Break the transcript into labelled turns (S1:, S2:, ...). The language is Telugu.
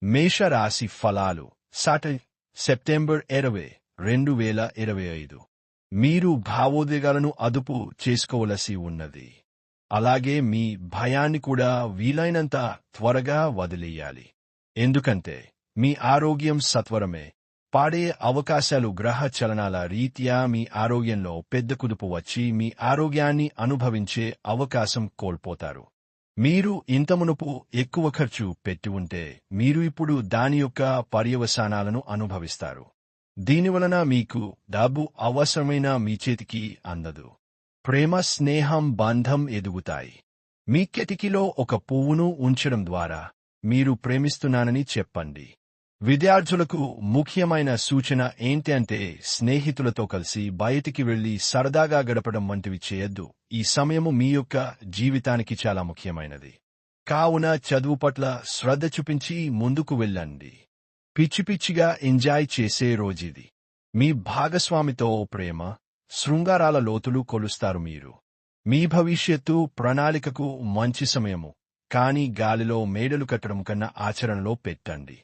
S1: మేషరాశి ఫలాలు సెప్టెంబర్ 20, 2025. మీరు భావోద్వేగాలను అదుపు చేసుకోవలసి ఉన్నది. అలాగే మీ భయాన్ని కూడా వీలైనంత త్వరగా వదిలేయాలి. ఎందుకంటే మీ ఆరోగ్యం సత్వరమే పాడే అవకాశాలు గ్రహ చలనాల రీత్యా మీ ఆరోగ్యంలో పెద్ద కుదుపు వచ్చి మీ ఆరోగ్యాన్ని అనుభవించే అవకాశం కోల్పోతారు. మీరు ఇంతమునుపు ఎక్కువ ఖర్చు పెట్టి ఉంటే మీరు ఇప్పుడు దాని యొక్క పర్యవసానాలను అనుభవిస్తారు. దీనివలన మీకు డబ్బు అవసరమైన మీ చేతికి అందదు. ప్రేమ, స్నేహం, బంధం ఎదుగుతాయి. మీ కిటికీలో ఒక పువ్వును ఉంచడం ద్వారా మీరు ప్రేమిస్తున్నానని చెప్పండి. విద్యార్థులకు ముఖ్యమైన సూచన ఏంటంటే స్నేహితులతో కలిసి బయటికి వెళ్లి సరదాగా గడపడం వంటివి చేయొద్దు. ఈ సమయము మీ యొక్క జీవితానికి చాలా ముఖ్యమైనది. కావున చదువు పట్ల శ్రద్ధ చూపించి ముందుకు వెళ్ళండి. పిచ్చిపిచ్చిగా ఎంజాయ్ చేసే రోజుది. మీ భాగస్వామితో ప్రేమ, శృంగారాల లోతులు కొలుస్తారు మీరు. మీ భవిష్యత్తు ప్రణాళికకు మంచి సమయము, కానీ గాలిలో మేడలు కట్టడం కన్నా ఆచరణలో పెట్టండి.